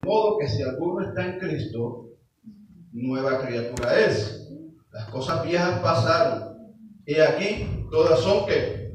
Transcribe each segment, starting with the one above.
De modo que si alguno está en Cristo, nueva criatura es. Las cosas viejas pasaron, y aquí todas son ¿qué?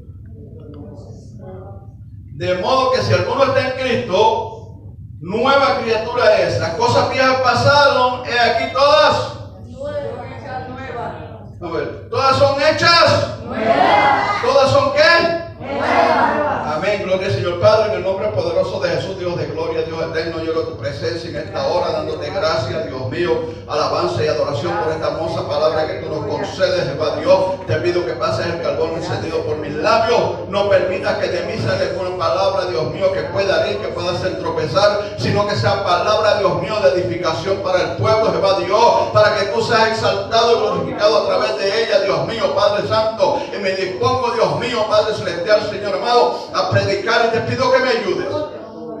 De modo que si alguno está en Cristo, nueva criatura es. Las cosas viejas pasaron, y aquí todas nuevas. A ver, todas son hechas nuevas. ¿Todas son qué? Nuevas. Amén, gloria al Señor Padre, en el nombre poderoso de Jesús, Dios de gloria, Dios eterno, yo oro tu presencia en esta hora, dándote gracias, Dios mío, alabanza y adoración por esta hermosa palabra que tú nos concedes, Jehová Dios. Te pido que pases el carbón encendido por mis labios, no permitas que de mí salga alguna palabra, Dios mío, que pueda herir, que pueda hacer tropezar, sino que sea palabra, Dios mío, de edificación para el pueblo, Jehová Dios, para que tú seas exaltado y glorificado a través de ella, Dios mío, Padre Santo. Y me dispongo, Dios mío, Padre Celestial, Señor amado, a predicar, y te pido que me ayudes.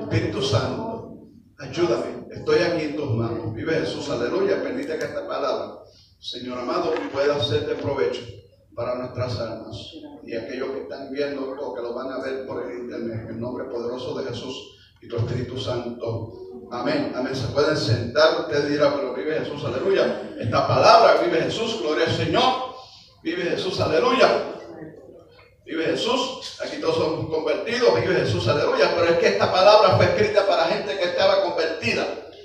Espíritu Santo, ayúdame, estoy aquí en tus manos. Vive Jesús, aleluya. Permite que esta palabra, Señor amado, pueda ser de provecho para nuestras almas y aquellos que están viendo o que lo van a ver por el internet, en el nombre poderoso de Jesús y tu Espíritu Santo. Amén, amén. Se pueden sentar, usted dirá, pero vive Jesús, aleluya. Esta palabra, vive Jesús, gloria al Señor. Vive Jesús, aleluya. Vive Jesús, aquí todos son convertidos, vive Jesús, aleluya. Pero es que esta palabra fue escrita para gente que estaba convertida.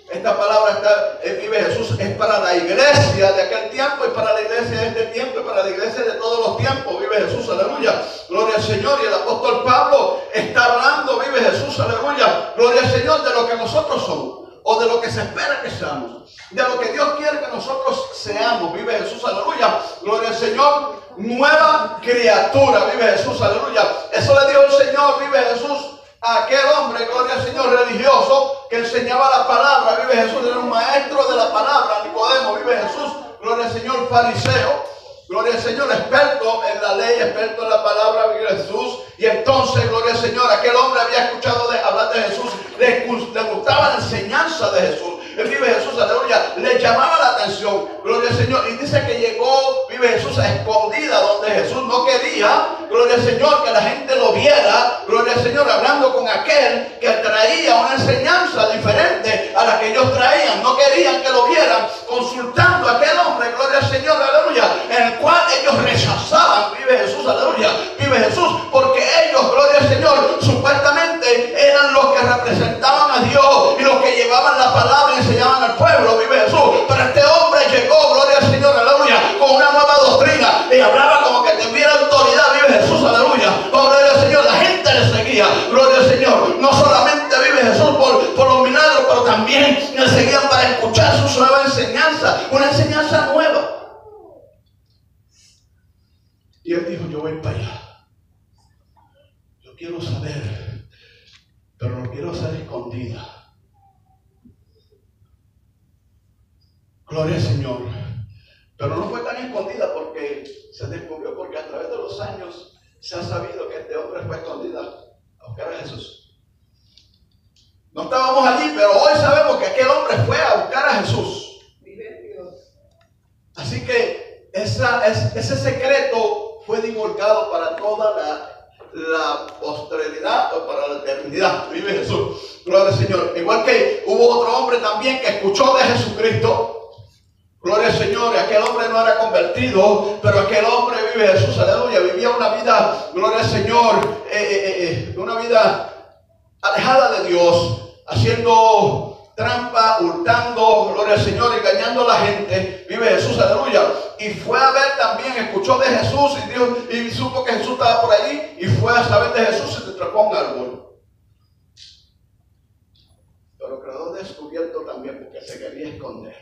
Esta palabra vive Jesús, es para la iglesia de aquel tiempo y para la iglesia de este tiempo y para la iglesia de todos los tiempos. Vive Jesús, aleluya. Gloria al Señor. Y el apóstol Pablo está hablando, vive Jesús, aleluya. Gloria al Señor, de lo que nosotros somos o de lo que se espera que seamos, de lo que Dios quiere que nosotros seamos. Vive Jesús, aleluya. Gloria al Señor. Nueva criatura, vive Jesús, aleluya. Eso le dijo el Señor, vive Jesús, a aquel hombre, gloria al Señor, religioso, que enseñaba la palabra. Vive Jesús, era un maestro de la palabra, Nicodemo. Vive Jesús, gloria al Señor, fariseo, gloria al Señor, experto en la ley, experto en la palabra, vive Jesús. Y entonces, gloria al Señor, aquel hombre había escuchado hablar de Jesús, le gustaba la enseñanza de Jesús. Vive Jesús, aleluya, le llamaba la atención, gloria al Señor. Y dice que llegó, vive Jesús, a escondida, donde Jesús no quería, gloria al Señor, que la gente lo viera, gloria al Señor, hablando con aquel que traía una enseñanza diferente a la que ellos traían. No querían que lo vieran, consultando a aquel hombre, gloria al Señor, aleluya, en el cual ellos rechazaban, vive Jesús, aleluya, vive Jesús, porque ellos, gloria al Señor, supuestamente eran los que representaban a Dios y los que llevaban la palabra y enseñaban al pueblo, vive Jesús. Pero este hombre llegó, gloria al Señor, aleluya, con una nueva doctrina y hablaba como que tuviera autoridad, vive Jesús, aleluya. Oh, gloria al Señor, la gente le seguía, gloria al Señor. No solamente vive Jesús por los milagros, pero también le seguían para escuchar su nueva enseñanza, una enseñanza nueva. Y él dijo, yo voy para allá. Yo quiero saber, pero no quiero ser escondida. Gloria al Señor. Pero no fue tan escondida porque se descubrió, porque a través de los años se ha sabido que este hombre fue escondida a buscar a Jesús. No estábamos allí, pero hoy sabemos que aquel hombre fue a buscar a Jesús. Así que ese secreto fue divulgado para toda la posteridad o para la eternidad. Vive Jesús. Gloria al Señor. Igual que hubo otro hombre también que escuchó de Jesucristo. Gloria al Señor. Y aquel hombre no era convertido, pero aquel hombre, vive Jesús, aleluya, vivía una vida, gloria al Señor, una vida alejada de Dios, haciendo trampa, hurtando, gloria al Señor, engañando a la gente. Vive Jesús, aleluya. Y fue a ver también, escuchó de Jesús y supo que Jesús estaba por allí y fue a saber de Jesús y se trepó a un árbol. Pero quedó descubierto también porque se quería esconder.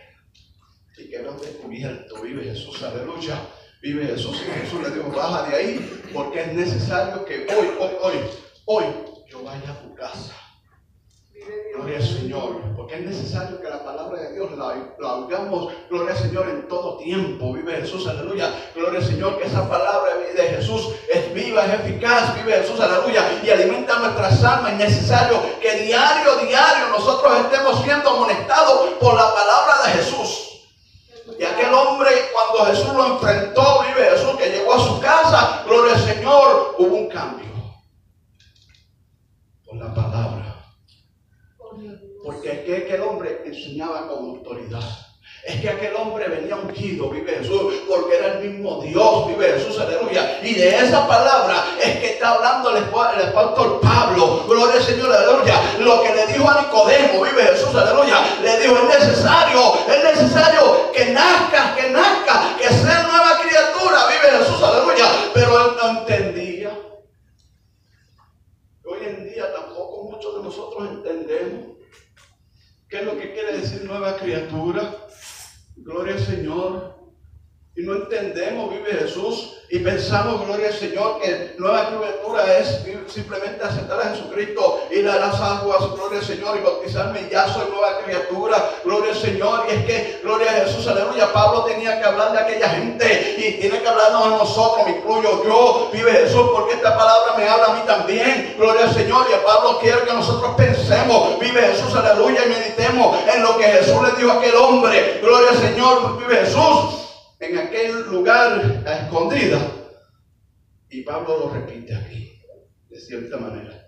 Y quedó descubierto, vive Jesús, aleluya. Vive Jesús, y Jesús le dijo, baja de ahí, porque es necesario que hoy yo vaya a tu casa. Gloria al Señor, porque es necesario que la palabra de Dios la oigamos, gloria al Señor, en todo tiempo. Vive Jesús, aleluya. Gloria al Señor, que esa palabra de Jesús es viva, es eficaz. Vive Jesús, aleluya, y alimenta nuestras almas. Es necesario que diario nosotros estemos siendo amonestados por la palabra de Jesús. Y aquel hombre, cuando Jesús lo enfrentó, vive Jesús, que llegó a su casa, gloria al Señor, hubo un cambio por la palabra. Porque aquel hombre enseñaba con autoridad. Es que aquel hombre venía ungido, vive Jesús, porque era el mismo Dios, vive Jesús, aleluya. Y de esa palabra es que está hablando el apóstol Pablo, gloria al Señor, aleluya. Lo que le dijo a Nicodemo, vive Jesús, aleluya. Le dijo, es necesario que nazca, que sea nueva criatura, vive Jesús, aleluya. Pero él no entendía. Hoy en día tampoco muchos de nosotros entendemos qué es lo que quiere decir nueva criatura. Gloria al Señor. Y no entendemos, vive Jesús, y pensamos, gloria al Señor, que nueva criatura es simplemente aceptar a Jesucristo, ir a las aguas, gloria al Señor, y bautizarme y ya soy nueva criatura, gloria al Señor. Y es que, gloria a Jesús, aleluya, Pablo tenía que hablar de aquella gente y tiene que hablarnos a nosotros, me incluyo yo, vive Jesús, porque esta palabra me habla a mí también, gloria al Señor. Y a Pablo quiere que nosotros pensemos, vive Jesús, aleluya, y meditemos en lo que Jesús le dijo a aquel hombre, gloria al Señor, vive Jesús, en aquel lugar a escondida. Y Pablo lo repite aquí, de cierta manera.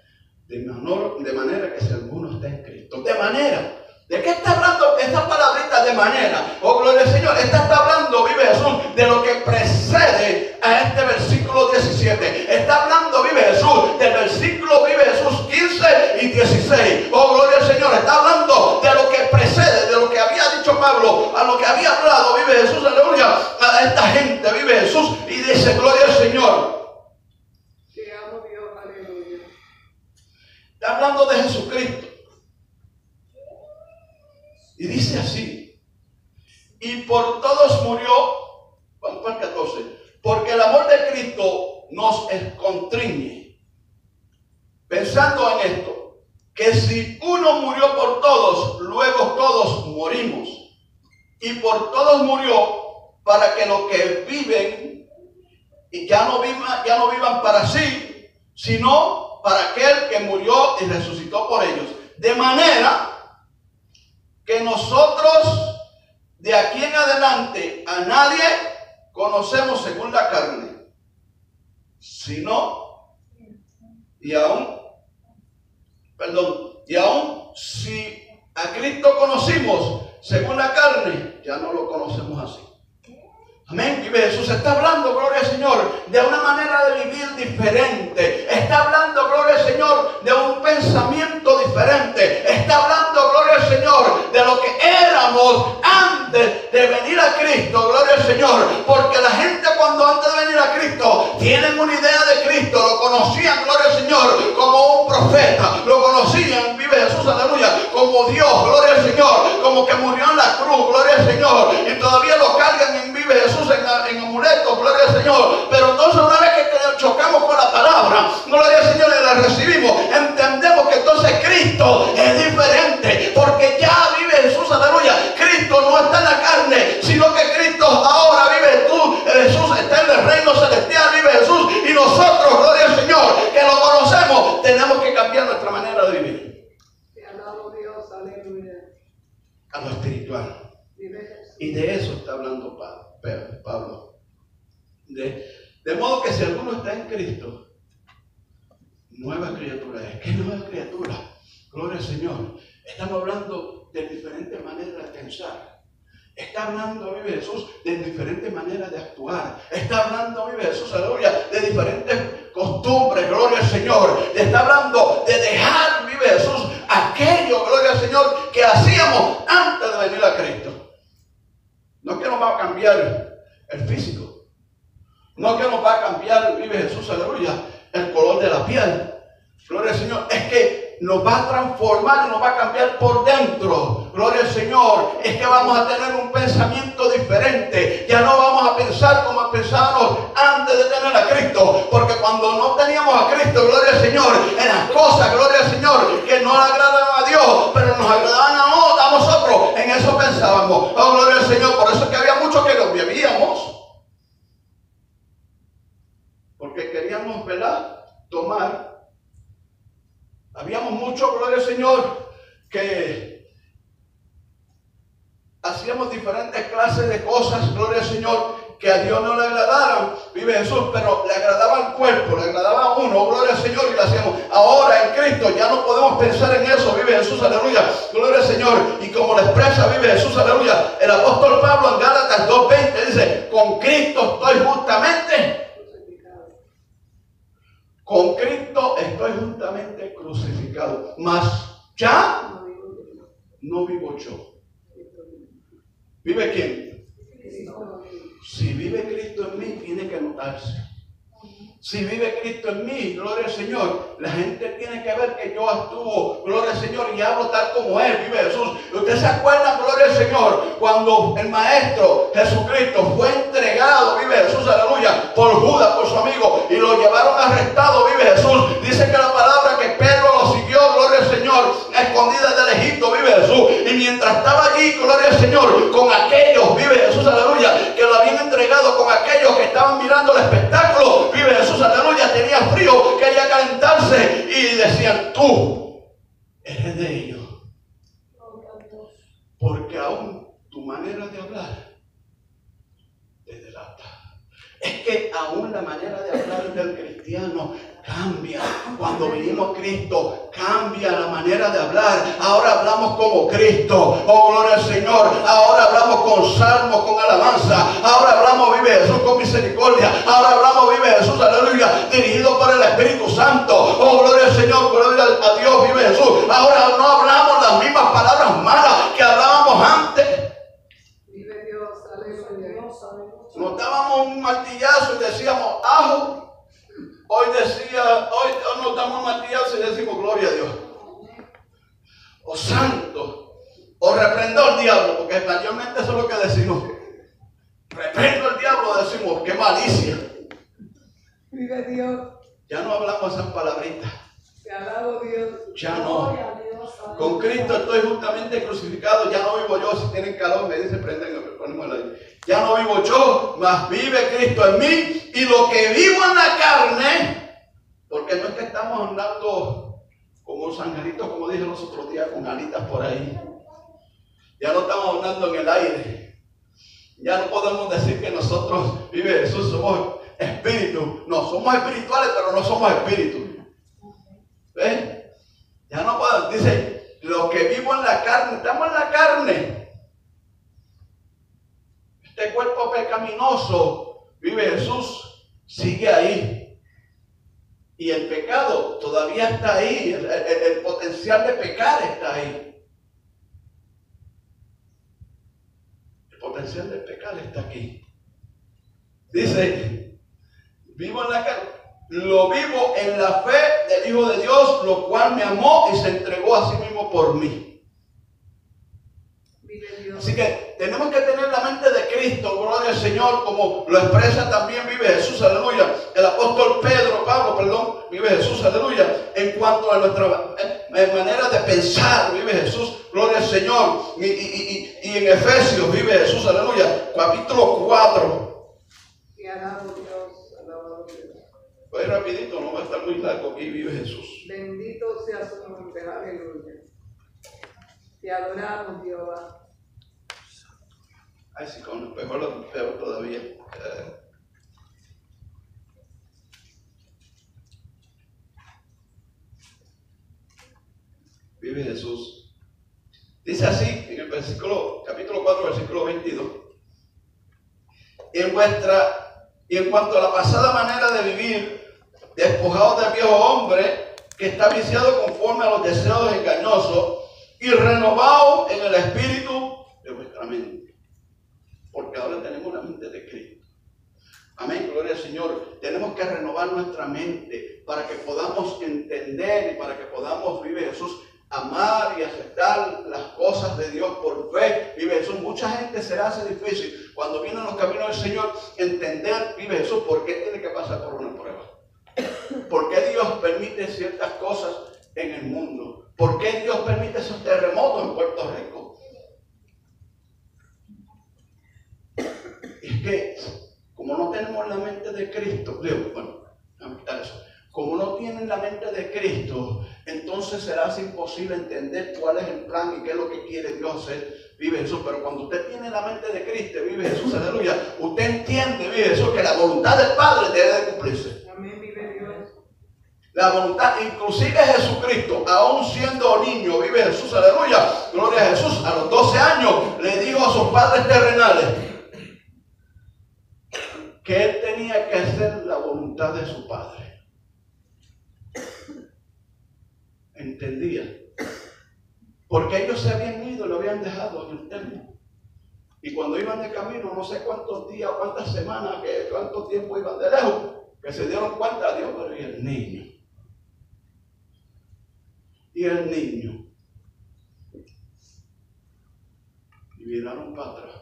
De manera que si alguno está en Cristo. De manera. ¿De qué está hablando esta palabrita de manera? Oh, gloria al Señor. Esta está hablando, vive Jesús, de lo que precede a este versículo 17. Está hablando, vive Jesús, del versículo, vive Jesús, 15 y 16. Oh, gloria al Señor. Está hablando de lo que precede, de lo que había dicho Pablo, a lo que había hablado, vive Jesús, aleluya, a esta gente, vive Jesús, y dice, gloria al Señor. Está hablando de Jesucristo. Y dice así: y por todos murió, vamos para el 14, porque el amor de Cristo nos constriñe, pensando en esto, que si uno murió por todos, luego todos morimos. Y por todos murió, para que los que viven y ya no vivan para sí, sino para aquel que murió y resucitó por ellos. De manera que nosotros de aquí en adelante a nadie conocemos según la carne, sino, y aún si a Cristo conocimos según la carne, ya no lo conocemos así. Amén. Y Jesús está hablando, gloria al Señor, de una manera de vivir diferente. Está hablando, gloria al Señor, de un pensamiento diferente. Está hablando, gloria al Señor, de lo que éramos antes de venir a Cristo, gloria al Señor. Porque la gente cuando antes de venir a Cristo tienen una idea de Cristo, lo conocían, gloria al Señor, como un profeta. Lo conocían, vive Jesús, aleluya, como Dios, gloria al Señor, como que murió en la cruz, gloria al Señor. Y todavía lo cargan en vive Jesús en amuletos, gloria al Señor. Pero entonces una vez que chocamos con la palabra, gloria al Señor, y la recibimos, entendemos que entonces Cristo es diferente, porque ya vive Jesús, aleluya. Cristo no está en la carne, sino que Cristo ahora vive tú, Jesús está en el reino celestial, vive Jesús, y nosotros, gloria al Señor, que lo conocemos, tenemos que cambiar nuestra manera de vivir. Te alabo Dios, aleluya. A lo espiritual. Y de eso está hablando Pablo. De modo que si alguno está en Cristo, nueva criatura es. ¿Qué nueva criatura? Gloria al Señor. Estamos hablando de diferentes maneras de pensar. Está hablando, vive Jesús, de diferentes maneras de actuar. Está hablando, vive Jesús, aleluya, de diferentes costumbres, gloria al Señor. Está hablando de dejar, vive Jesús, aquello, gloria al Señor, que hacíamos antes de venir a Cristo. No es que nos va a cambiar el físico. No es que nos va a cambiar, vive Jesús, aleluya, el color de la piel. Gloria al Señor. Es que nos va a transformar y nos va a cambiar por dentro. Gloria al Señor. Es que vamos a tener un pensamiento diferente. Ya no vamos a pensar como pensábamos antes de tener a Cristo. Porque cuando no teníamos a Cristo, gloria al Señor, eran cosas, gloria al Señor, que no le agradaban a Dios, pero nos agradaban a nosotros. En eso pensábamos. Oh, gloria al Señor. Por eso es que había muchos que los bebíamos. Porque queríamos, ¿verdad?, tomar. Habíamos mucho, gloria al Señor, que hacíamos diferentes clases de cosas, gloria al Señor, que a Dios no le agradaran, vive Jesús, pero le agradaba al cuerpo, le agradaba a uno, gloria al Señor, y le hacíamos. Ahora en Cristo ya no podemos pensar en eso, vive Jesús, aleluya, gloria al Señor. Y como lo expresa, vive Jesús, aleluya, el apóstol Pablo en Gálatas 2:20 dice: con Cristo estoy justamente crucificado, mas ya no vivo yo. ¿Vive quién? Si vive Cristo en mí, tiene que notarse. Si vive Cristo en mí, gloria al Señor, la gente tiene que ver que yo actúo, gloria al Señor, y hablo tal como Él, vive Jesús. ¿Ustedes se acuerdan, gloria al Señor, cuando el Maestro Jesucristo fue entregado, vive Jesús, aleluya, por Judas, por su amigo, y lo llevaron arrestado, vive Jesús? Dice que la palabra que Pedro lo siguió, gloria al Señor, a escondidas del Egipto, vive Jesús. Y mientras estaba allí, gloria al Señor, con aquellos, vive Jesús, aleluya, que lo habían entregado, con aquellos que estaban mirando el espectáculo, vive Jesús, aleluya, tenía frío, quería calentarse, y decían: tú eres de ellos, porque aún tu manera de hablar te delata. Es que aún la manera de hablar del cristiano cambia. Cuando vinimos a Cristo, cambia la manera de hablar. Ahora hablamos como Cristo. Oh, gloria al Señor. Ahora hablamos con salmos, con alabanza. Ahora hablamos, vive Jesús, con misericordia. Ahora hablamos, vive Jesús, aleluya, dirigido por el Espíritu Santo. Oh, gloria al Señor, gloria a Dios, vive Jesús. Ahora no hablamos las mismas palabras malas que hablábamos antes. Vive Dios, aleluya. Nos dábamos un martillazo y decíamos ajo. Hoy nos damos un martillazo y decimos gloria a Dios. O santo. O reprendo al diablo, porque mayormente eso es lo que decimos. Reprendo al diablo, decimos, qué malicia. Vive Dios. Ya no hablamos esas palabritas. Te alabo, Dios. Ya no. Con Cristo estoy justamente crucificado. Ya no vivo yo. Si tienen calor, me dicen, prenden, ponemos el aire. Ya no vivo yo, mas vive Cristo en mí. Y lo que vivo en la carne, porque no es que estamos andando como los angelitos, como dije los otros días, con alitas por ahí. Ya no estamos andando en el aire. Ya no podemos decir que nosotros, vive Jesús, somos espíritus. No, somos espirituales, pero no somos espíritus. ¿Ven? Ya no podemos. Dice, lo que vivo en la carne, estamos en la carne. Este cuerpo pecaminoso, vive Jesús, sigue ahí. Y el pecado todavía está ahí. El potencial de pecar está ahí. El potencial de pecar está aquí. Dice, vivo en la carne. Lo vivo en la fe del Hijo de Dios, lo cual me amó y se entregó a sí mismo por mí. Así que tenemos que tener la mente de Cristo, gloria al Señor, como lo expresa también, vive Jesús, aleluya. El apóstol Pablo, vive Jesús, aleluya. En cuanto a nuestra manera de pensar, vive Jesús, gloria al Señor. Y en Efesios, vive Jesús, aleluya. Capítulo 4. Te alabo, Dios, alabado Dios. Voy rapidito, no va a estar muy largo. Aquí vive Jesús. Bendito sea su nombre, aleluya. Te adoramos, Jehová. Ay, sí, con mejor lo peor todavía. Vive Jesús. Dice así en el capítulo 4, versículo 22. Y en cuanto a la pasada manera de vivir, despojados del viejo hombre que está viciado conforme a los deseos engañosos y renovado en el espíritu de vuestra mente. Porque ahora tenemos la mente de Cristo. Amén, gloria al Señor. Tenemos que renovar nuestra mente para que podamos entender y para que podamos, vive Jesús, amar y aceptar las cosas de Dios por fe. Vive Jesús. Mucha gente se hace difícil cuando vienen los caminos del Señor entender, vive Jesús, por qué tiene que pasar por una prueba. ¿Por qué Dios permite ciertas cosas en el mundo? ¿Por qué Dios permite esos terremotos en Puerto Rico? Es que como no tenemos la mente de Cristo, como no tienen la mente de Cristo, entonces se le hace imposible entender cuál es el plan y qué es lo que quiere Dios hacer. Vive Jesús, pero cuando usted tiene la mente de Cristo, vive Jesús, aleluya, usted entiende, vive Jesús, que la voluntad del Padre debe de cumplirse. Amén, vive Dios. La voluntad, inclusive Jesucristo, aún siendo niño, vive Jesús, aleluya, gloria a Jesús, a los 12 años le dijo a sus padres terrenales que él tenía que hacer la voluntad de su Padre. Entendía. Porque ellos se habían ido, lo habían dejado en el templo. Y cuando iban de camino, no sé cuántos días, cuántas semanas, cuánto tiempo iban de lejos, que se dieron cuenta, Dios, pero y el niño. Y el niño. Y miraron para atrás.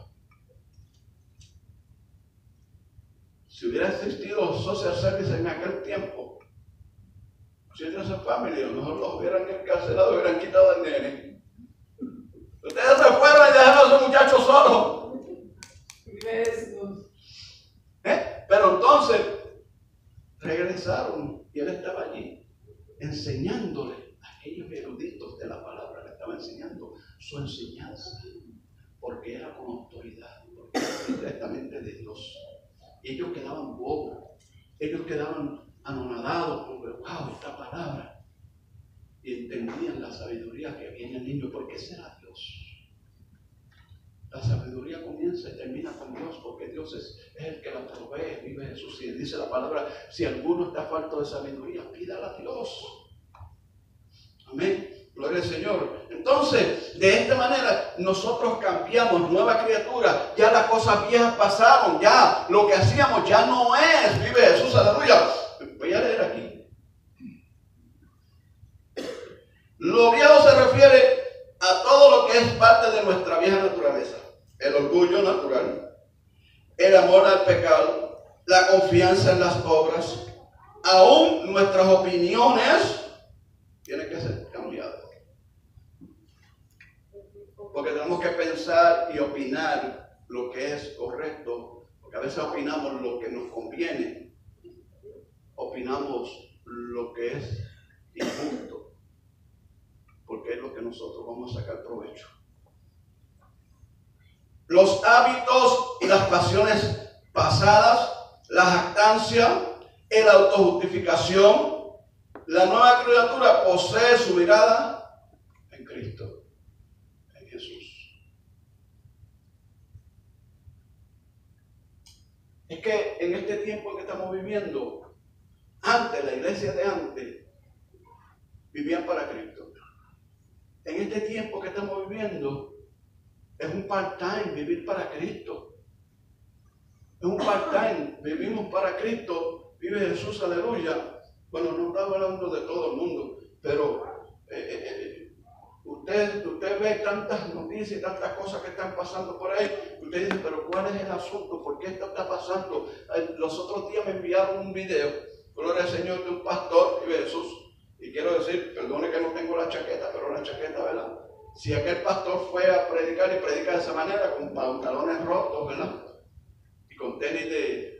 Si hubiera existido social service en aquel tiempo, Children's Family, a lo mejor los hubieran encarcelado, hubieran quitado al nene. Ustedes se fueron y dejaron a esos muchachos solos. Pero entonces regresaron y él estaba allí enseñándole a aquellos eruditos de la palabra, le estaba enseñando su enseñanza, porque era con autoridad, porque era directamente de Dios. Y ellos quedaban bobos, ellos quedaban anonadados, porque wow, esta palabra. Y entendían la sabiduría que había en el niño, porque ese era Dios. La sabiduría comienza y termina con Dios, porque Dios es el que la provee, vive Jesús. Y dice la palabra, si alguno está falto de sabiduría, pídala a Dios. Amén. Gloria al Señor. Entonces, de esta manera, nosotros cambiamos, nueva criatura. Ya las cosas viejas pasaron, ya lo que hacíamos ya no es. Vive Jesús, aleluya. Voy a leer aquí. Lo viejo se refiere a todo lo que es parte de nuestra vieja naturaleza. El orgullo natural, el amor al pecado, la confianza en las obras, aún nuestras opiniones tienen que ser cambiadas. Porque tenemos que pensar y opinar lo que es correcto, porque a veces opinamos lo que nos conviene, opinamos lo que es injusto, porque es lo que nosotros vamos a sacar provecho. Los hábitos y las pasiones pasadas, la jactancia, la autojustificación, la nueva criatura posee su mirada en Cristo, en Jesús. Es que en este tiempo en que estamos viviendo, antes, la iglesia de antes, vivían para Cristo. En este tiempo que estamos viviendo, es un part-time vivir para Cristo. Es un part-time, vivimos para Cristo, vive Jesús, aleluya. Bueno, no estaba hablando de todo el mundo, pero usted ve tantas noticias y tantas cosas que están pasando por ahí. Usted dice, pero ¿cuál es el asunto? ¿Por qué esto está pasando? Los otros días me enviaron un video, gloria al Señor, de un pastor, vive Jesús. Y quiero decir, perdone que no tengo la chaqueta, pero la chaqueta, ¿verdad? Si aquel pastor fue a predicar y predica de esa manera, con pantalones rotos, ¿verdad? Y con tenis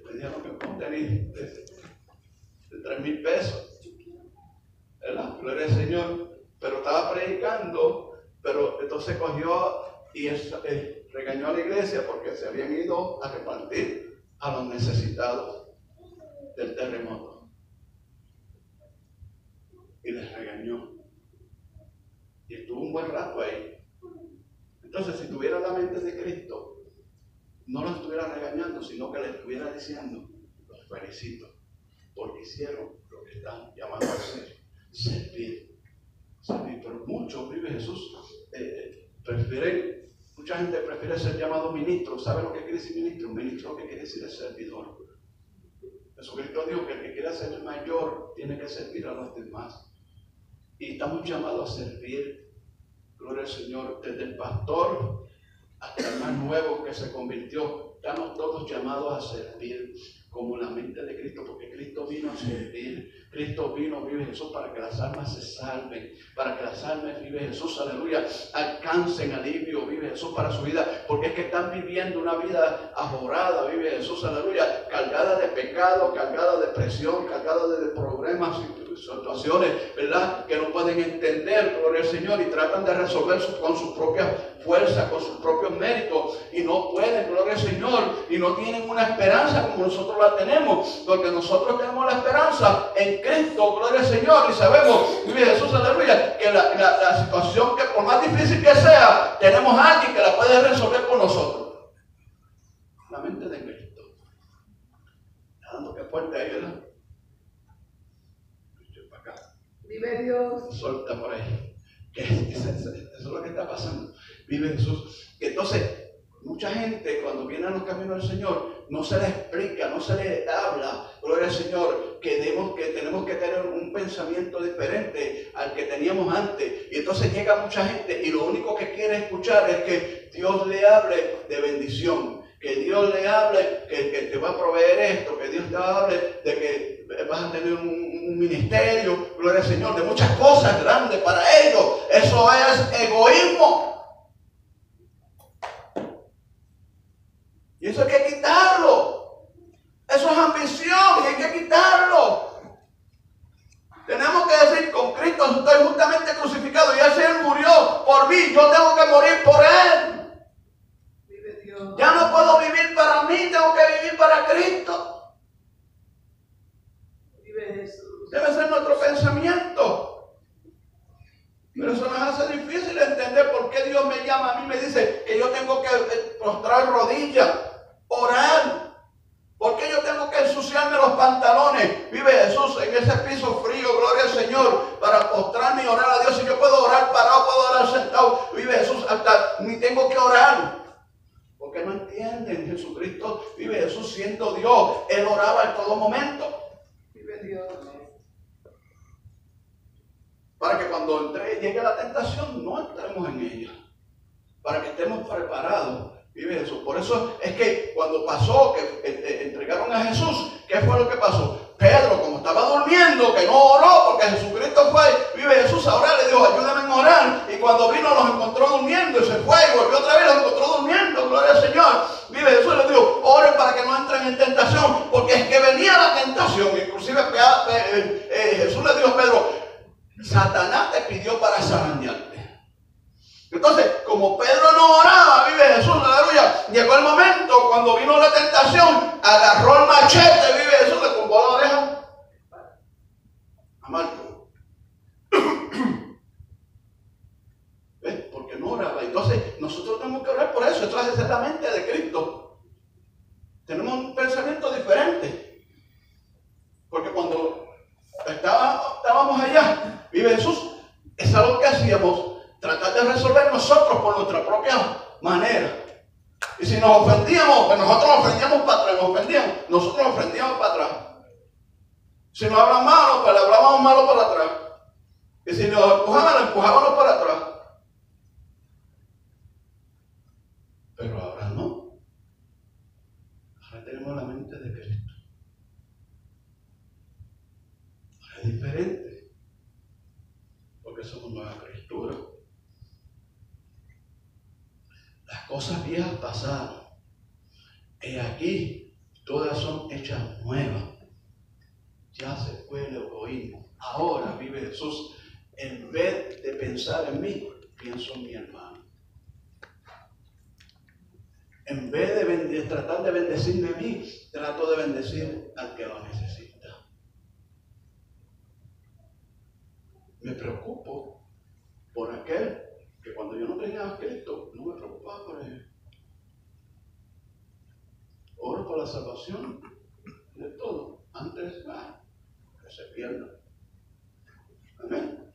me dijeron que con tenis de 3,000 pesos, ¿verdad? Gloria al Señor. Pero estaba predicando, pero entonces cogió y regañó a la iglesia porque se habían ido a repartir a los necesitados del terremoto. Y les regañó. Y estuvo un buen rato ahí. Entonces, si tuviera la mente de Cristo, no lo estuviera regañando, sino que le estuviera diciendo, los felicito, porque hicieron lo que están llamando a hacer, servir. Pero muchos, vive Jesús, mucha gente prefiere ser llamado ministro. ¿Sabe lo que quiere decir ministro? Un ministro lo que quiere decir es servidor. Jesucristo dijo que el que quiera ser el mayor tiene que servir a los demás. Y estamos llamados a servir, gloria al Señor, desde el pastor hasta el más nuevo que se convirtió. Estamos todos llamados a servir como la mente de Cristo, porque Cristo vino a servir. Cristo vino, vive Jesús, para que las almas se salven, para que las almas, vive Jesús, aleluya, alcancen alivio, vive Jesús, para su vida, porque es que están viviendo una vida ajorada, vive Jesús, aleluya, cargada de pecado, cargada de presión, cargada de problemas situaciones, ¿verdad?, que no pueden entender, gloria al Señor, y tratan de resolver con sus propias fuerzas, con sus propios méritos, y no pueden, gloria al Señor, y no tienen una esperanza como nosotros la tenemos, porque nosotros tenemos la esperanza en Cristo, gloria al Señor, y sabemos, vive Jesús, aleluya, que la situación, que por más difícil que sea, tenemos a alguien que la puede resolver por nosotros. La mente de Cristo. Dando que fuerte ahí, ¿verdad? Para acá. Vive Dios. Suelta por ahí. Eso es lo que está pasando. Vive Jesús. Entonces, mucha gente cuando viene a los caminos del Señor, no se les explica, no se les habla, gloria al Señor, que tenemos que tener un pensamiento diferente al que teníamos antes. Y entonces llega mucha gente y lo único que quiere escuchar es que Dios le hable de bendición, que Dios le hable que te va a proveer esto, que Dios te hable de que vas a tener un ministerio, gloria al Señor, de muchas cosas grandes para ellos. Eso es egoísmo. Y eso hay que quitarlo. Eso es ambición y hay que quitarlo. Tenemos que decir, con Cristo estoy justamente crucificado y así Él murió por mí, yo tengo que morir por Él. Ya no puedo vivir para mí, tengo que vivir para Cristo. Debe ser nuestro pensamiento. Pero eso nos hace difícil entender por qué Dios me llama a mí, me dice que yo tengo que prostrar rodillas, orar. ¿Por qué yo tengo que ensuciarme los pantalones? Vive Jesús en ese piso frío, gloria al Señor, para postrarme y orar a Dios. Si yo puedo orar parado, puedo orar sentado. Vive Jesús, hasta ni tengo que orar. Porque no entienden, Jesucristo, vive Jesús siendo Dios. Él oraba en todo momento. Vive Dios. Para que cuando llegue la tentación, no entremos en ella. Para que estemos preparados. Vive Jesús. Por eso es que cuando pasó, que entregaron a Jesús, ¿qué fue lo que pasó? Pedro, como estaba durmiendo, que no oró, porque Jesucristo fue, vive Jesús a orar, le dijo, ayúdame a orar. Y cuando vino los encontró durmiendo y se fue y volvió otra vez, los encontró durmiendo, gloria al Señor. Vive Jesús, le dijo, oren para que no entren en tentación, porque es que venía la tentación. Inclusive Jesús le dijo a Pedro, Satanás te pidió para zarandearte. Entonces, como Pedro no oraba, vive Jesús, aleluya, llegó el momento cuando vino la tentación, agarró el machete, vive Jesús, le tumbó la oreja a Marco. ¿Ves? Porque no oraba. Entonces, nosotros tenemos que orar por eso. Esto es la mente de Cristo. Tenemos un pensamiento diferente. Porque cuando estábamos allá, vive Jesús, es algo que hacíamos. Tratar de resolver nosotros por nuestra propia manera. Y si nos ofendíamos, pues nosotros nos ofendíamos para atrás, nosotros nos ofendíamos para atrás. Si nos hablan malo, pues le hablábamos malo para atrás. Y si nos empujaban, le empujábamos para atrás. Pero ahora no. Ahora tenemos la mente de Cristo. Ahora es diferente. Porque somos nuevas criaturas. Las cosas viejas pasaron. Y aquí todas son hechas nuevas. Ya se fue el egoísmo. Ahora vive Jesús. En vez de pensar en mí, pienso en mi hermano. En vez de tratar de bendecirme a mí, trato de bendecir al que lo necesita. Me preocupo por aquel que cuando yo no tenía a Cristo, no me preocupaba por él. Oro por la salvación de todo, antes que se pierda. Amén.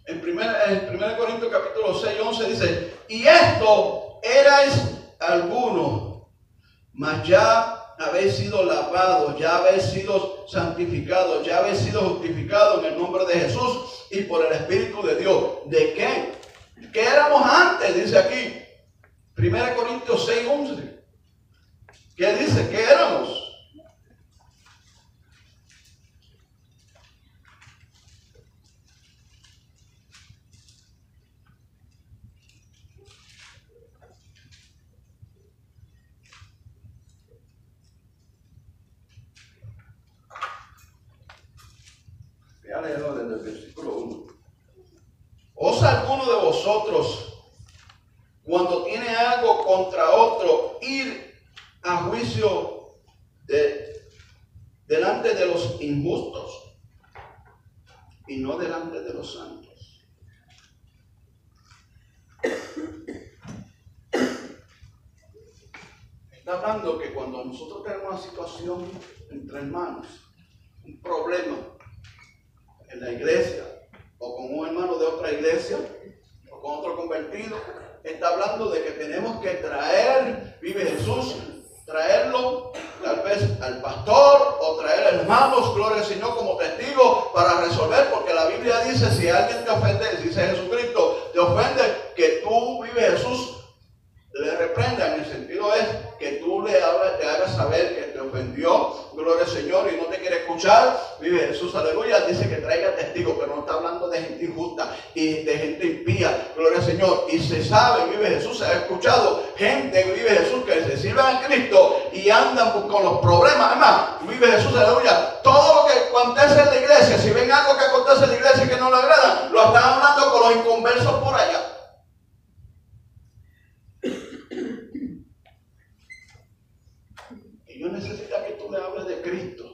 En 1 Corintios capítulo 6, 11 dice, y esto erais algunos, mas ya habéis sido lavados, ya habéis sido santificados, ya habéis sido justificados en el nombre de Jesús y por el Espíritu de Dios. ¿De qué? ¿Qué éramos antes? Dice aquí, 1 Corintios 6, 11. ¿Qué dice? ¿Qué éramos? a leerlo desde el versículo 1. ¿Osa alguno de vosotros, cuando tiene algo contra otro, ir a juicio delante de los injustos y no delante de los santos? Está hablando que cuando nosotros tenemos una situación entre hermanos, un problema en la iglesia, o con un hermano de otra iglesia, o con otro convertido, está hablando de que tenemos que traer, vive Jesús, traerlo tal vez al pastor o traer hermanos, gloria al Señor, como testigos para resolver, porque la Biblia dice, si alguien te ofende, dice Jesucristo, te ofende, que tú, vive Jesús, le reprendan. En el sentido es que tú le hagas saber que te ofendió, gloria al Señor, y no te quiere escuchar, vive Jesús, aleluya. Dice que traiga testigos, pero no está hablando de gente injusta y de gente impía, gloria al Señor. Y se sabe, vive Jesús, se ha escuchado gente, vive Jesús, que se sirvan a Cristo y andan con los problemas. Además, vive Jesús, aleluya. Todo lo que acontece en la iglesia, si ven algo que acontece en la iglesia que no le agrada, lo están hablando con los inconversos por allá. Ellos necesitan que tú le hables de Cristo.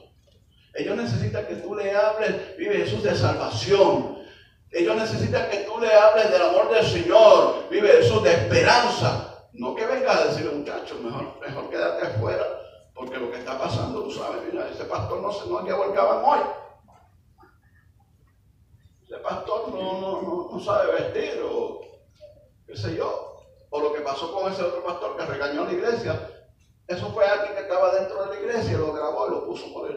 Ellos necesitan que tú le hables, vive Jesús, de salvación. Ellos necesitan que tú le hables del amor del Señor, vive Jesús, de esperanza. No que vengas a decirle, muchachos, mejor quédate afuera, porque lo que está pasando, tú sabes, mira, ese pastor no llevó el caballo hoy. Ese pastor no sabe vestir, o qué sé yo. O lo que pasó con ese otro pastor que regañó a la iglesia. Eso fue alguien que estaba dentro de la iglesia, lo grabó y lo puso por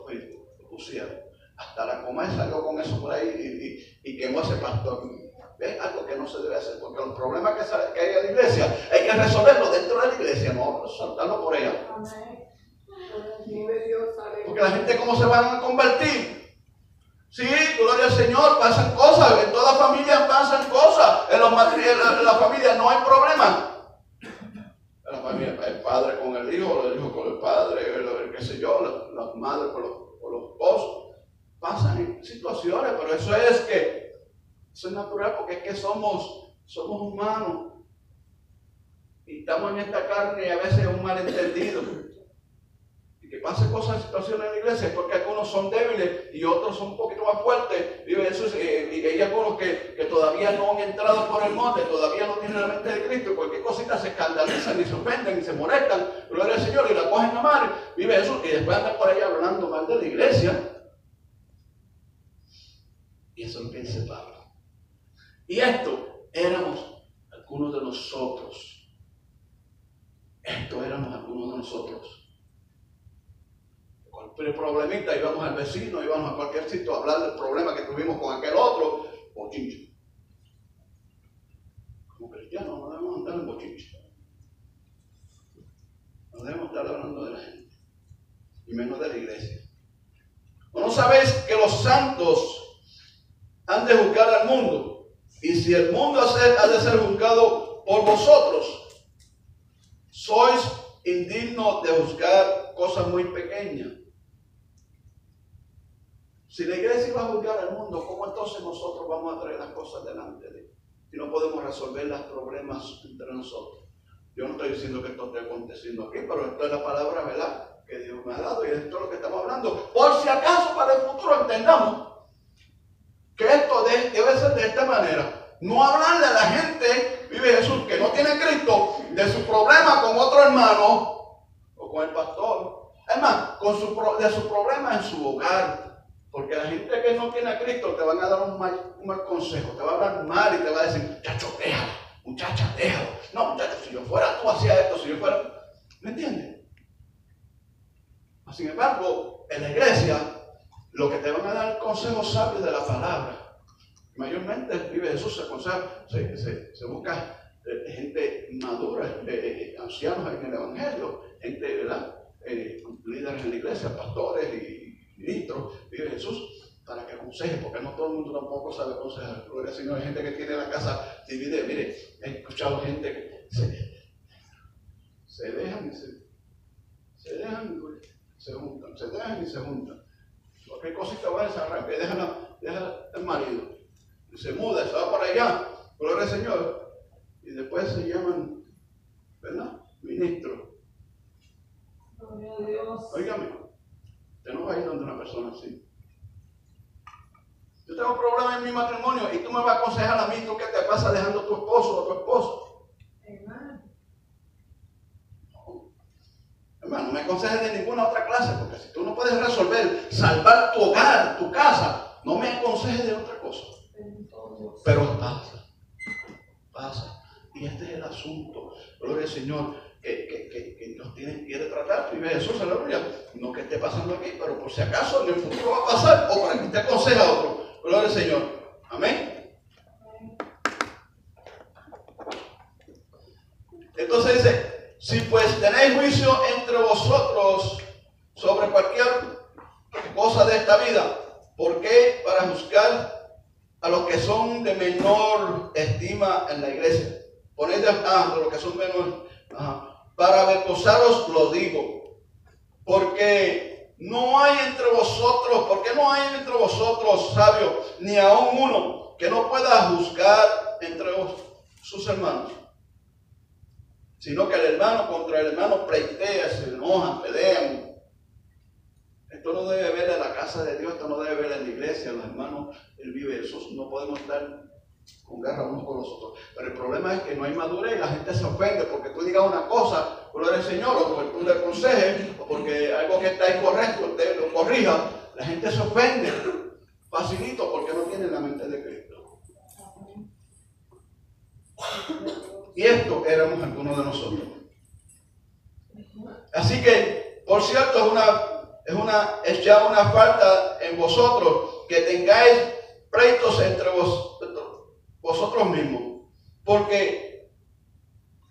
Facebook, lo pusieron. Hasta la Comay salió con eso por ahí y quemó a ese pastor. ¿Ves? Algo que no se debe hacer, porque los problemas que hay en la iglesia hay que resolverlos dentro de la iglesia, no soltarlo por ella. Porque la gente, ¿cómo se van a convertir? Sí, gloria al Señor, pasan cosas, en toda familia pasan cosas, en la familia no hay problema. En la familia, el padre con el hijo con el padre, qué sé yo, las madres con los esposos. Pasan situaciones, pero eso es natural, porque es que somos humanos. Y estamos en esta carne y a veces es un malentendido. Y que pase cosas, situaciones en la iglesia, es porque algunos son débiles y otros son un poquito más fuertes. Y hay algunos que todavía no han entrado por el monte, todavía no tienen la mente de Cristo, y cualquier cosita se escandalizan y se ofenden y se molestan, gloria al Señor, y la cogen a mal, vive eso, y después andan por ahí hablando mal de la iglesia. Y eso es lo que dice Pablo. Y esto éramos algunos de nosotros. Esto éramos algunos de nosotros. Cualquier problemita, íbamos al vecino, íbamos a cualquier sitio a hablar del problema que tuvimos con aquel otro, bochinche. Como cristianos no debemos andar en bochinche. No debemos estar hablando de la gente, y menos de la iglesia. ¿No sabéis que los santos han de juzgar al mundo? Y si el mundo ha de ser juzgado por vosotros, sois indignos de juzgar cosas muy pequeñas. Si la iglesia va a juzgar al mundo, ¿cómo entonces nosotros vamos a traer las cosas delante de él? Si no podemos resolver los problemas entre nosotros. Yo no estoy diciendo que esto esté aconteciendo aquí, pero esto es la palabra, ¿verdad?, que Dios me ha dado, y esto es lo que estamos hablando. Por si acaso para el futuro entendamos que esto debe ser de esta manera. No hablarle a la gente, vive Jesús, que no tiene Cristo, de su problema con otro hermano o con el pastor. Es más, de su problema en su hogar. Porque la gente que no tiene a Cristo te van a dar un mal consejo, te va a hablar mal y te va a decir, muchacho, déjalo, muchacha, déjalo. No, muchacho, si yo fuera tú hacía esto, si yo fuera... ¿Me entiendes? Sin embargo, en la iglesia, lo que te van a dar consejos sabios de la palabra. Mayormente, vive Jesús, se aconseja, se busca gente madura, ancianos en el evangelio, gente, ¿verdad? Líderes en la iglesia, pastores y ministros, vive Jesús, para que aconseje, porque no todo el mundo tampoco sabe aconsejar. Gloria al Señor, hay gente que tiene la casa dividida. Mire, he escuchado gente que se dejan y se juntan, se dejan y se juntan. Cualquier cosita va a desarrancar y deja el marido. Y se muda, se va para allá. Gloria al Señor. Y después se llaman, ¿verdad? Ministros. Gloria a Dios. Óigame, usted no va a ir donde una persona así. Yo tengo problemas en mi matrimonio y tú me vas a aconsejar a mí, tú qué te pasa dejando a tu esposo o a tu esposo. No. Hermano, no me aconsejes de ninguna otra clase, porque si tú no puedes resolver, salvar tu hogar, tu casa, no me aconsejes de otra cosa. Pero pasa. Y este es el asunto, gloria al Señor, que nos quiere tratar. Vive Jesús, aleluya. No que esté pasando aquí, pero por si acaso en el futuro va a pasar, o para que te aconseje a otro. Gloria al Señor. Amén. Entonces dice, si pues tenéis juicio entre vosotros sobre cualquier cosa de esta vida, ¿por qué para juzgar a los que son de menor estima en la iglesia? Poned de los que son menor. Para avergonzaros lo digo, porque no hay entre vosotros, sabio, ni aun uno que no pueda juzgar entre sus hermanos, sino que el hermano contra el hermano pleitea, se enojan, pelean. Esto no debe ver en la casa de Dios, esto no debe ver en la iglesia. Los hermanos, Él vive eso, no podemos estar con guerra unos con los otros. Pero el problema es que no hay madurez y la gente se ofende porque tú digas una cosa, gloria al Señor, o porque tú le aconsejes, o porque algo que está incorrecto usted lo corrija. La gente se ofende facilito porque no tiene la mente de Cristo. Y esto éramos algunos de nosotros. Así que, por cierto, es ya una falta en vosotros que tengáis pleitos entre vosotros mismos. Porque,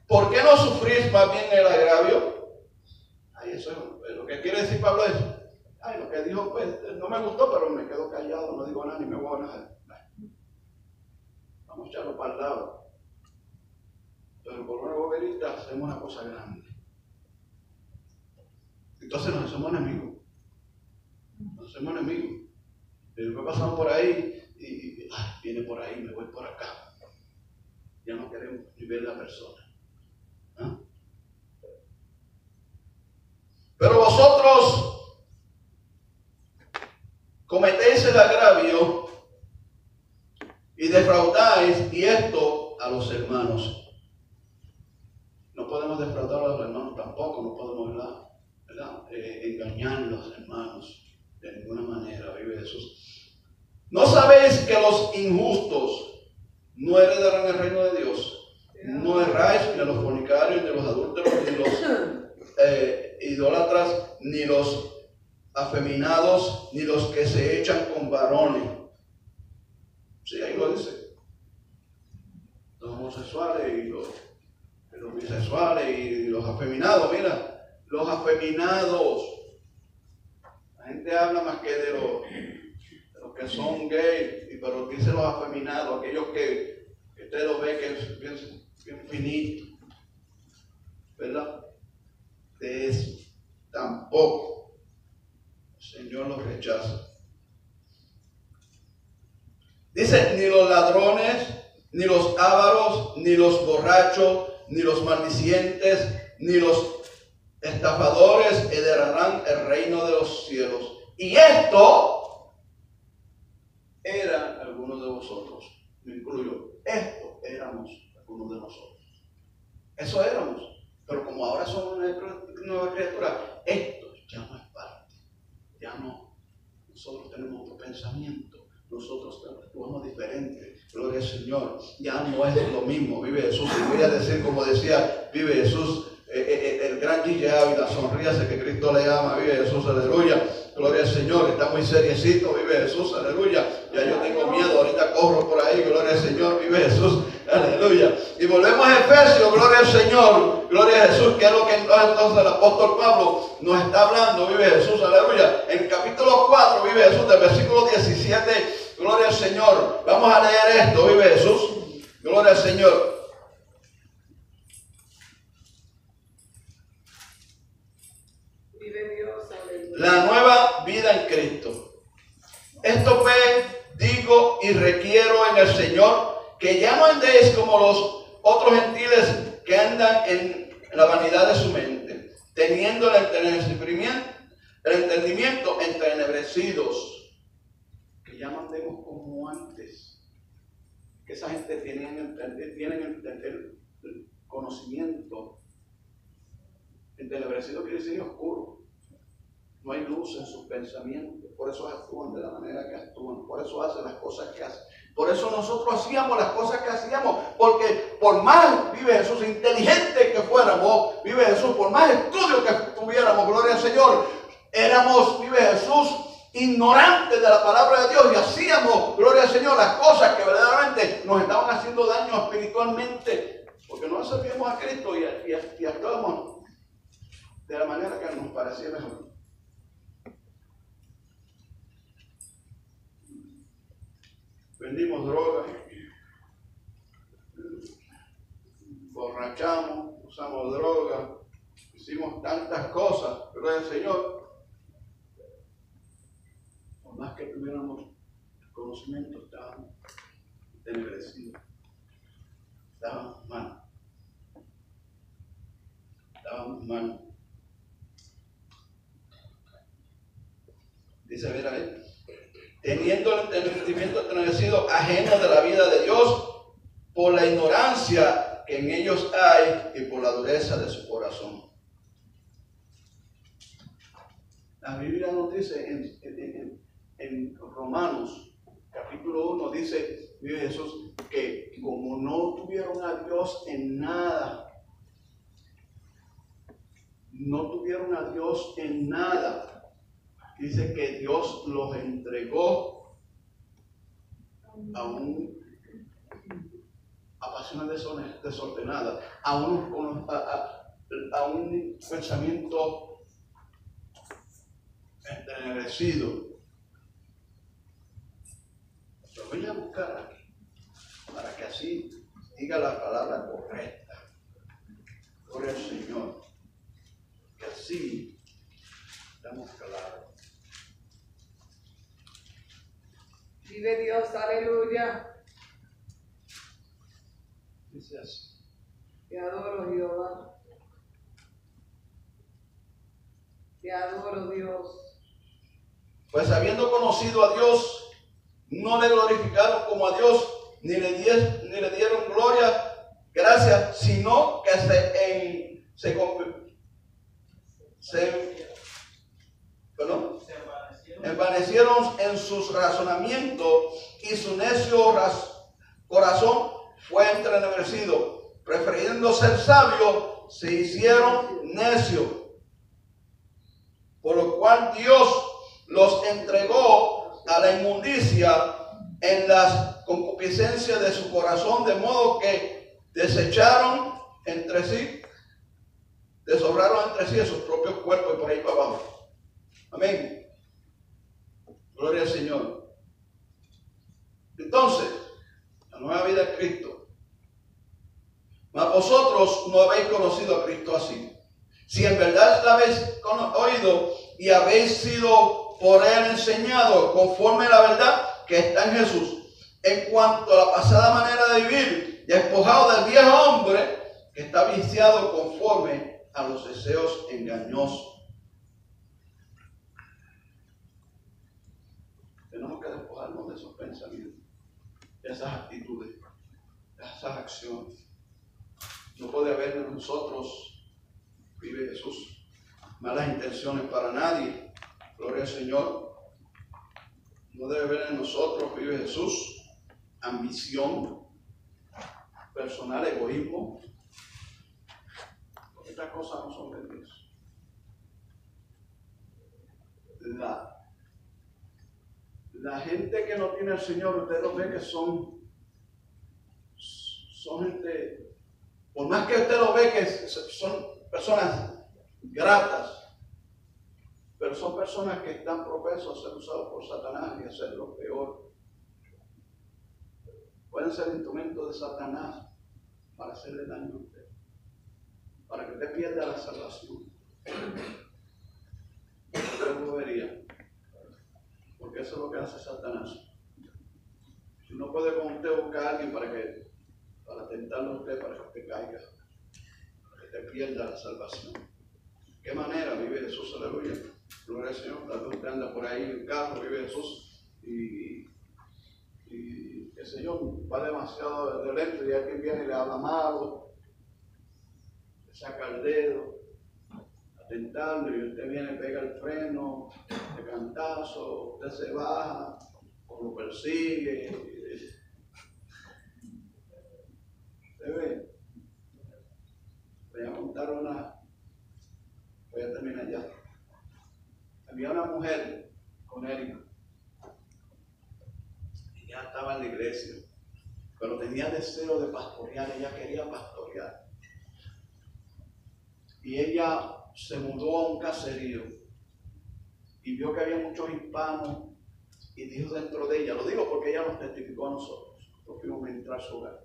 ¿por qué no sufrís más bien el agravio? Ay, eso es lo que quiere decir Pablo. Lo que dijo, pues, no me gustó, pero me quedo callado, no digo nada ni me voy a enojar. Vamos a echarlo para el lado. Pero por una boberita hacemos una cosa grande. Entonces nos hacemos enemigos. Y después pasamos por ahí y viene por ahí, me voy por acá. Ya no queremos ni ver la persona. Pero vosotros cometéis el agravio y defraudáis, y esto a los hermanos. No podemos defraudar a los hermanos tampoco, no podemos engañar a los hermanos de ninguna manera, vive Jesús. ¿No sabéis que los injustos no heredarán el reino de Dios? No erráis ni a los fornicarios, ni a los adúlteros, ni los idólatras, ni los afeminados, ni los que se echan con varones. Sí, ahí lo dice. Los homosexuales y los bisexuales y los afeminados. Mira, los afeminados. La gente habla más que de los que son gays, pero dice los afeminados, aquellos que usted lo ve que es bien finito, ¿verdad? De eso tampoco el Señor los rechaza. Dice, ni los ladrones, ni los ávaros, ni los borrachos, ni los maldicientes, ni los estafadores heredarán el reino de los cielos. Y esto eran algunos de vosotros, me incluyo. Esto éramos algunos de nosotros. Eso éramos. Pero como ahora somos una nueva criatura, esto ya no es parte. Ya no. Nosotros tenemos otro pensamiento. Nosotros actuamos diferente. Gloria al Señor. Ya no es lo mismo. Vive Jesús. Y voy a decir como decía, vive Jesús. El gran Gille Ávila, sonríase que Cristo le ama. Vive Jesús. Aleluya. Gloria al Señor. Está muy seriecito. Vive Jesús. Aleluya. Ya yo tengo miedo. Ahorita corro por ahí. Gloria al Señor. Vive Jesús. Aleluya. Y volvemos a Efesios. Gloria al Señor. Gloria a Jesús. Que es lo que entonces el apóstol Pablo nos está hablando. Vive Jesús. Aleluya. En el capítulo 4. Vive Jesús. Del versículo 17. Gloria al Señor. Vamos a leer esto. Vive Jesús. Gloria al Señor. Vive Dios. Aleluya. La nueva vida en Cristo. Esto pues digo y requiero en el Señor, que ya no andéis como los otros gentiles que andan en la vanidad de su mente, teniendo el entendimiento entenebrecidos, que ya no andemos como antes, que esa gente tienen el conocimiento. Entenebrecido quiere decir oscuro. No hay luz en sus pensamientos. Por eso actúan de la manera que actúan. Por eso hacen las cosas que hacen. Por eso nosotros hacíamos las cosas que hacíamos. Porque por más, vive Jesús, inteligente que fuéramos, vive Jesús, por más estudio que tuviéramos, gloria al Señor, éramos, vive Jesús, ignorantes de la palabra de Dios y hacíamos, gloria al Señor, las cosas que verdaderamente nos estaban haciendo daño espiritualmente. Porque no servíamos a Cristo y actuábamos de la manera que nos parecía mejor. Vendimos drogas, borrachamos, usamos drogas, hicimos tantas cosas, gloria al Señor. Por más que tuviéramos conocimiento, estábamos entenebrecidos, estábamos mal. Dice, mira ahí, teniendo el entendimiento entenebrecido, ajeno de la vida de Dios, por la ignorancia que en ellos hay y por la dureza de su corazón. La Biblia nos dice en Romanos, capítulo 1, dice, vive Jesús, que como no tuvieron a Dios en nada, dice que Dios los entregó a pasiones desordenadas, a un pensamiento entenebrecido. Lo voy a buscar aquí, para que así diga la palabra correcta. Gloria al Señor. Que así estamos claros. Vive Dios, aleluya. Dice así. Te adoro, Jehová. Te adoro, Dios. Pues habiendo conocido a Dios, no le glorificaron como a Dios, ni le dieron gloria, gracias, sino que envanecieron en sus razonamientos y su necio corazón fue entenebrecido. Prefiriendo ser sabios, se hicieron necios. Por lo cual Dios los entregó a la inmundicia en las concupiscencias de su corazón, de modo que desecharon entre sí, deshonraron entre sí sus propios cuerpos y por ahí para abajo. Amén. Gloria al Señor. Entonces, la nueva vida de Cristo. Mas vosotros no habéis conocido a Cristo así. Si en verdad la habéis oído y habéis sido por él enseñado conforme a la verdad que está en Jesús, en cuanto a la pasada manera de vivir, despojado del viejo hombre que está viciado conforme a los deseos engañosos. Tenemos que despojarnos de esos pensamientos, de esas actitudes, de esas acciones. No puede haber en nosotros, vive Jesús, malas intenciones para nadie. Gloria al Señor. No debe haber en nosotros, vive Jesús, ambición personal, egoísmo. Porque estas cosas no son de Dios. La gente que no tiene al Señor, usted lo ve que son gente, por más que usted lo ve que son personas gratas, pero son personas que están propensos a ser usados por Satanás y a hacer lo peor. Pueden ser instrumentos de Satanás para hacerle daño a usted, para que usted pierda la salvación. Usted lo vería, porque eso es lo que hace Satanás. Si no puede con usted buscar a alguien para tentarlo a usted, para que usted caiga, para que te pierda la salvación. ¿De qué manera vive Jesús? Aleluya. Gloria al Señor. Tal vez usted anda por ahí en el carro, vive Jesús y qué sé yo, va demasiado violento y alguien viene y le habla malo, le saca el dedo, atentando, y usted viene, pega el freno, de cantazo, usted se baja, o lo persigue. ¿Usted ve? Voy a contar voy a terminar ya. Había una mujer con Erika. Ella estaba en la iglesia, pero tenía deseo de pastorear, ella quería pastorear. Y ella se mudó a un caserío y vio que había muchos hispanos y dijo dentro de ella, lo digo porque ella nos testificó a nosotros, nosotros fuimos a entrar a su hogar.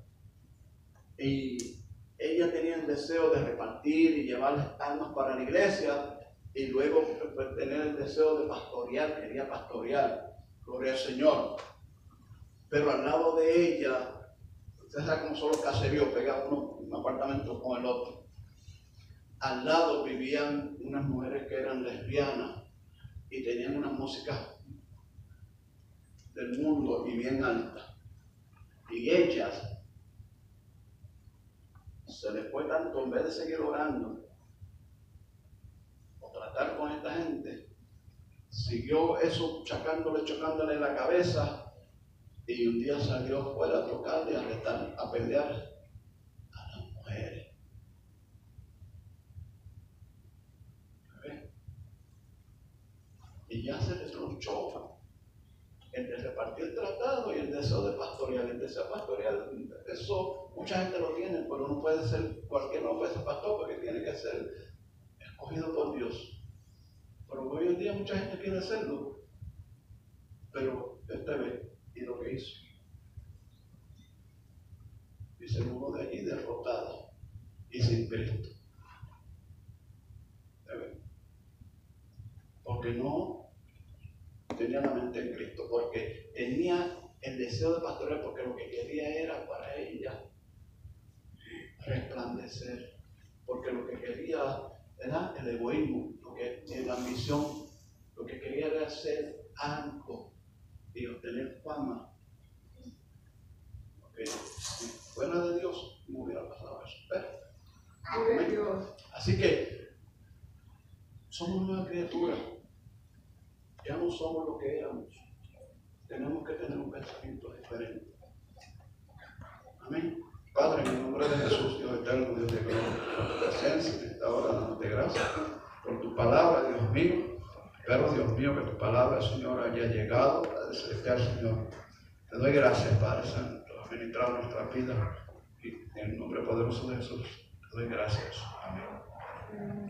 Y ella tenía el deseo de repartir y llevar almas para la iglesia y luego pues, tener el deseo de pastorear, quería pastorear, gloria al Señor. Pero al lado de ella, usted sabe cómo son los caseríos, pega un apartamento con el otro. Al lado vivían unas mujeres que eran lesbianas y tenían una música del mundo y bien alta. Y ellas se les fue tanto, en vez de seguir orando o tratar con esta gente, siguió eso chocándole en la cabeza. Y un día salió fuera a tocarle, a pelear a las mujeres. ¿Ven? Y ya se les tronchó entre repartir el tratado y el deseo de pastorear. El deseo pastoreal, eso mucha gente lo tiene, pero no puede ser, cualquiera no puede ser pastor porque tiene que ser escogido por Dios. Pero hoy en día mucha gente quiere serlo, pero este ve y lo que hizo. Y se mudó de allí derrotada y sin Cristo. Porque no tenía la mente en Cristo, porque tenía el deseo de pastorear, porque lo que quería era para ella resplandecer, porque lo que quería era el egoísmo, la ambición, lo que quería era ser algo y obtener fama. Porque si fuera de Dios no hubiera pasado eso. Pero, así que somos una criatura. Ya no somos lo que éramos. Tenemos que tener un pensamiento diferente. Amén. Padre, en el nombre de Jesús, Dios eterno, Dios de gloria, por tu presencia en esta hora, dándote gracias por tu palabra, Dios mío. Espero, Dios mío, que tu palabra, Señor, haya llegado a celestial, Señor. Te doy gracias, Padre Santo, a ministrar nuestra vida. Y en el nombre poderoso de Jesús, te doy gracias. Amén.